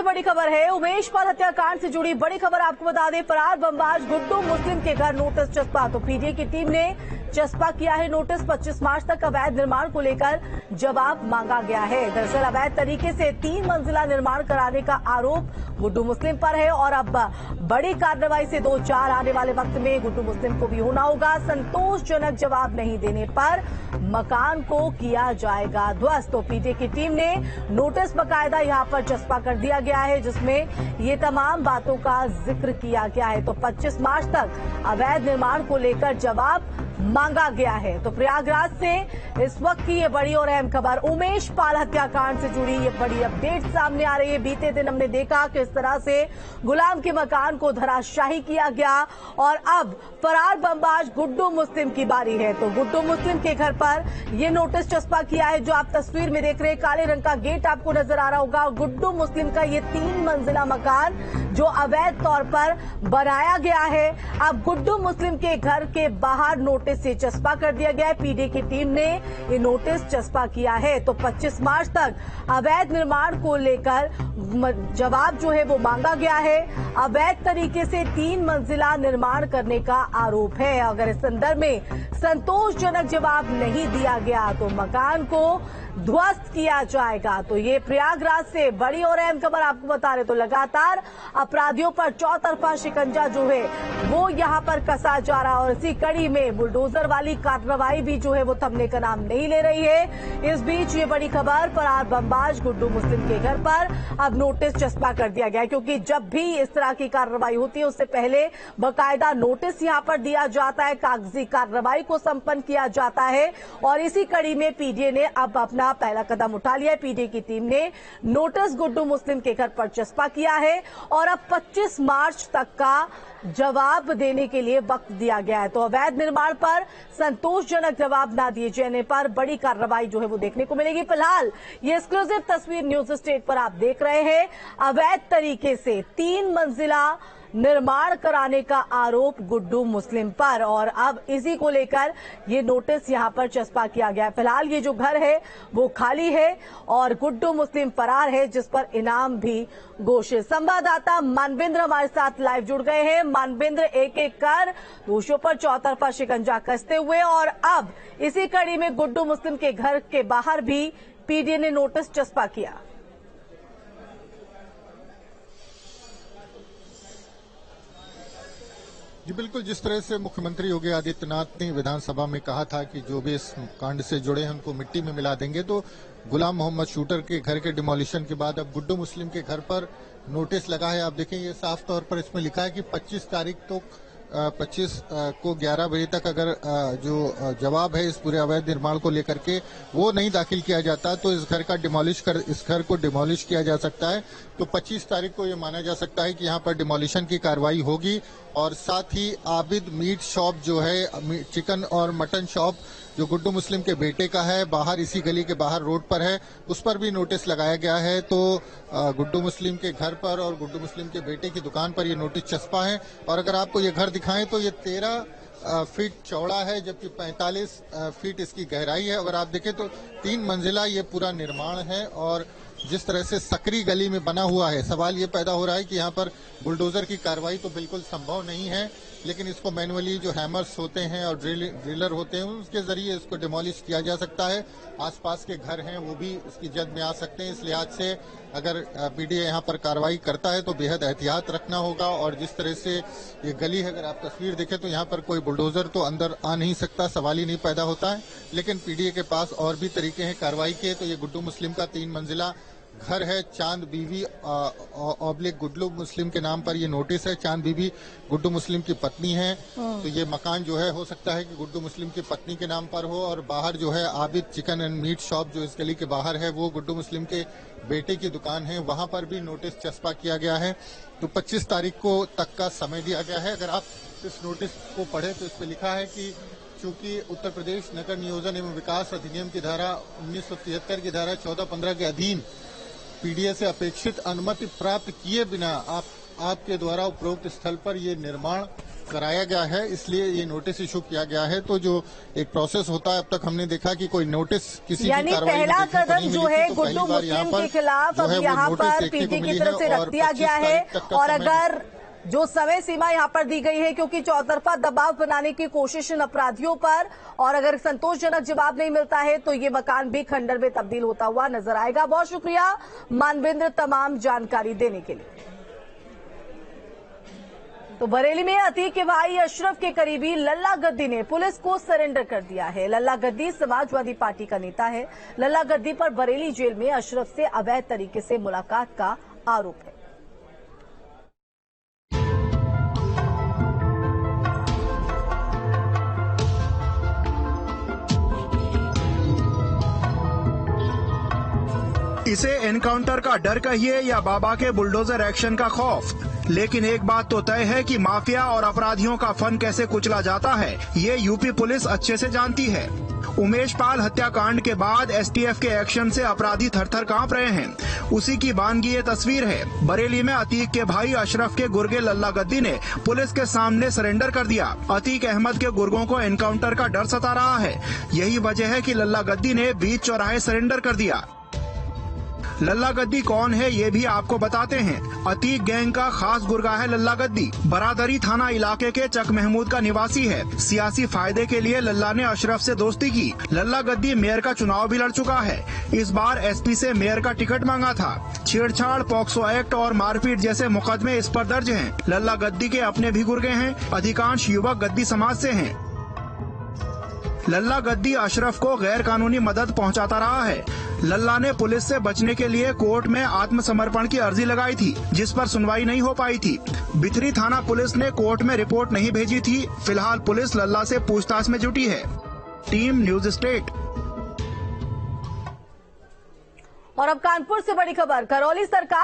से बड़ी खबर है। उमेश पाल हत्याकांड से जुड़ी बड़ी खबर आपको बता दें। फरार बमबाज गुड्डू मुस्लिम के घर नोटिस चस्पा। तो पीडीए की टीम ने चस्पा किया है नोटिस। 25 मार्च तक अवैध निर्माण को लेकर जवाब मांगा गया है। दरअसल अवैध तरीके से 3 मंजिला निर्माण कराने का आरोप गुड्डू मुस्लिम पर है और अब बड़ी कार्रवाई से 2-4 आने वाले वक्त में गुड्डू मुस्लिम को भी होना होगा। संतोषजनक जवाब नहीं देने पर मकान को किया जाएगा ध्वस्त। तो पीडीए की टीम ने नोटिस बकायदा यहां पर चस्पा कर दिया गया है, जिसमें ये तमाम बातों का जिक्र किया गया है। तो 25 मार्च तक अवैध निर्माण को लेकर जवाब मांगा गया है। तो प्रयागराज से इस वक्त की ये बड़ी और अहम खबर, उमेश पाल हत्याकांड से जुड़ी ये बड़ी अपडेट सामने आ रही है। बीते दिन हमने देखा किस तरह से गुलाम के मकान को धराशाही किया गया और अब फरार बमबाज गुड्डू मुस्लिम की बारी है। तो गुड्डू मुस्लिम के घर पर ये नोटिस चस्पा किया है। जो आप तस्वीर में देख रहे हैं, काले रंग का गेट आपको नजर आ रहा होगा। गुड्डू मुस्लिम का ये 3 मंजिला मकान जो अवैध तौर पर बनाया गया है, अब गुड्डू मुस्लिम के घर के बाहर नोटिस से चस्पा कर दिया गया है। पीडीए की टीम ने ये नोटिस चस्पा किया है। तो 25 मार्च तक अवैध निर्माण को लेकर जवाब जो है वो मांगा गया है। अवैध तरीके से 3 मंजिला निर्माण करने का आरोप है। अगर इस संदर्भ में संतोषजनक जवाब नहीं दिया गया तो मकान को ध्वस्त किया जाएगा। तो ये प्रयागराज से बड़ी और अहम खबर आपको बता रहे। तो लगातार अपराधियों पर चौतरफा शिकंजा जो है वो यहां पर कसा जा रहा है और इसी कड़ी में बुलडोजर वाली कार्रवाई भी जो है वो थमने का नाम नहीं ले रही है। इस बीच ये बड़ी खबर, फरार बमबाज गुड्डू मुस्लिम के घर पर अब नोटिस चस्पा कर दिया गया है, क्योंकि जब भी इस तरह की कार्रवाई होती है उससे पहले बकायदा नोटिस यहां पर दिया जाता है, कागजी कार्रवाई को संपन्न किया जाता है और इसी कड़ी में पीडीए ने अब अपना पहला कदम उठा लिया है। पीडीए की टीम ने नोटिस गुड्डू मुस्लिम के घर पर चस्पा किया है और अब 25 मार्च तक का जवाब देने के लिए वक्त दिया गया है। तो अवैध निर्माण पर संतोषजनक जवाब न दिए जाने पर बड़ी कार्रवाई जो है वो देखने को मिलेगी। फिलहाल ये एक्सक्लूसिव तस्वीर न्यूज स्टेट पर आप देख रहे हैं। अवैध तरीके से 3 मंजिला निर्माण कराने का आरोप गुड्डू मुस्लिम पर और अब इसी को लेकर ये नोटिस यहां पर चस्पा किया गया है। फिलहाल ये जो घर है वो खाली है और गुड्डू मुस्लिम फरार है, जिस पर इनाम भी घोषित। संवाददाता मानवेंद्र हमारे साथ लाइव जुड़ गए हैं। मानवेंद्र, एक एक कर दोषियों पर चौतरफा शिकंजा कसते हुए और अब इसी कड़ी में गुड्डू मुस्लिम के घर के बाहर भी पीडीए ने नोटिस चस्पा किया। जी बिल्कुल, जिस तरह से मुख्यमंत्री योगी आदित्यनाथ ने विधानसभा में कहा था कि जो भी इस कांड से जुड़े हैं उनको मिट्टी में मिला देंगे, तो गुलाम मोहम्मद शूटर के घर के डिमोलिशन के बाद अब गुड्डू मुस्लिम के घर पर नोटिस लगा है। आप देखें, ये साफ तौर पर इसमें लिखा है कि 25 तारीख तो 25 को 11 बजे तक अगर जो जवाब है इस पूरे अवैध निर्माण को लेकर के वो नहीं दाखिल किया जाता तो इस घर का इस घर को डिमोलिश किया जा सकता है। तो 25 तारीख को ये माना जा सकता है कि यहाँ पर डिमोलिशन की कार्रवाई होगी और साथ ही आबिद मीट शॉप जो है, चिकन और मटन शॉप जो गुड्डू मुस्लिम के बेटे का है, बाहर इसी गली के बाहर रोड पर है, उस पर भी नोटिस लगाया गया है। तो गुड्डू मुस्लिम के घर पर और गुड्डू मुस्लिम के बेटे की दुकान पर ये नोटिस चस्पा है। और अगर आपको ये घर दिखाएं तो ये 13 फीट चौड़ा है, जबकि 45 फीट इसकी गहराई है। अगर आप देखें तो 3 मंजिला ये पूरा निर्माण है और जिस तरह से सकरी गली में बना हुआ है, सवाल ये पैदा हो रहा है कि यहाँ पर बुलडोजर की कार्रवाई तो बिल्कुल संभव नहीं है, लेकिन इसको मैनुअली जो हैमर्स होते हैं और ड्रिलर होते हैं उसके जरिए इसको डिमोलिश किया जा सकता है। आसपास के घर हैं वो भी इसकी जद में आ सकते हैं। इस लिहाज से अगर पीडीए यहाँ पर कार्रवाई करता है तो बेहद एहतियात रखना होगा। और जिस तरह से ये गली है, अगर आप तस्वीर देखें तो यहाँ पर कोई बुलडोजर तो अंदर आ नहीं सकता, सवाल ही नहीं पैदा होता है। लेकिन पीडीए के पास और भी तरीके हैं कार्रवाई के। तो ये गुड्डू मुस्लिम का 3 मंजिला घर है, चांद बीवी ऑब्लिक गुड्डू मुस्लिम के नाम पर ये नोटिस है। चांद बीवी गुड्डू मुस्लिम की पत्नी है, तो ये मकान जो है हो सकता है कि गुड्डू मुस्लिम की पत्नी के नाम पर हो। और बाहर जो है Abid chicken and meat shop जो इस गली के बाहर है वो गुड्डू मुस्लिम के बेटे की दुकान है, वहां पर भी नोटिस चस्पा किया गया है। तो 25 तारीख को तक का समय दिया गया है। अगर आप इस नोटिस को पढ़े तो इस पर लिखा है कि चूंकि उत्तर प्रदेश नगर नियोजन एवं विकास अधिनियम की धारा 1973 की धारा 14-15 के अधीन पीडीए से अपेक्षित अनुमति प्राप्त किए बिना आपके द्वारा उपरोक्त स्थल पर ये निर्माण कराया गया है, इसलिए ये नोटिस इशू किया गया है। तो जो एक प्रोसेस होता है, अब तक हमने देखा कि कोई नोटिस किसी की यानी कार्रवाई पहला में देखने को कदम नहीं जो मिली है थी, तो पहली गुड्डू बार यहाँ मुस्लिम पर के खिलाफ जो अब है वो यहाँ नोटिस पर देखने को पीटी की मिली तरफ से है रख और दिया 25 गया है। तारीख तक का और समय अगर जो समय सीमा यहाँ पर दी गई है, क्योंकि चौतरफा दबाव बनाने की कोशिश इन अपराधियों पर, और अगर संतोषजनक जवाब नहीं मिलता है तो ये मकान भी खंडर में तब्दील होता हुआ नजर आएगा। बहुत शुक्रिया मानवेंद्र तमाम जानकारी देने के लिए। तो बरेली में अतीक के भाई अशरफ के करीबी लल्ला गद्दी ने पुलिस को सरेंडर कर दिया है। लल्ला गद्दी समाजवादी पार्टी का नेता है। लल्ला गद्दी पर बरेली जेल में अशरफ से अवैध तरीके से मुलाकात का आरोप है। इसे एनकाउंटर का डर कहिए या बाबा के बुलडोजर एक्शन का खौफ, लेकिन एक बात तो तय है कि माफिया और अपराधियों का फन कैसे कुचला जाता है, ये यूपी पुलिस अच्छे से जानती है। उमेश पाल हत्याकांड के बाद एसटीएफ के एक्शन से अपराधी थरथर कांप रहे हैं। उसी की बानगी ये तस्वीर है। बरेली में अतीक के भाई अशरफ के गुर्गे लल्ला गद्दी ने पुलिस के सामने सरेंडर कर दिया। अतीक अहमद के गुर्गों को एनकाउंटर का डर सता रहा है। यही वजह है कि लल्ला गद्दी ने बीच चौराहे सरेंडर कर दिया। लल्ला गद्दी कौन है ये भी आपको बताते हैं। अतीक गैंग का खास गुर्गा है लल्ला गद्दी। बरादरी थाना इलाके के चक महमूद का निवासी है। सियासी फायदे के लिए लल्ला ने अशरफ से दोस्ती की। लल्ला गद्दी मेयर का चुनाव भी लड़ चुका है। इस बार एसपी से मेयर का टिकट मांगा था। छेड़छाड़, पॉक्सो एक्ट और मारपीट जैसे मुकदमे इस पर दर्ज हैं। लल्ला गद्दी के अपने भी गुर्गे हैं। अधिकांश युवक गद्दी समाज से हैं। लल्ला गद्दी अशरफ को गैर कानूनी मदद पहुंचाता रहा है। लल्ला ने पुलिस से बचने के लिए कोर्ट में आत्मसमर्पण की अर्जी लगाई थी, जिस पर सुनवाई नहीं हो पाई थी। बिथरी थाना पुलिस ने कोर्ट में रिपोर्ट नहीं भेजी थी। फिलहाल पुलिस लल्ला से पूछताछ में जुटी है। Team news state. और अब कानपुर से बड़ी खबर। करौली सरकार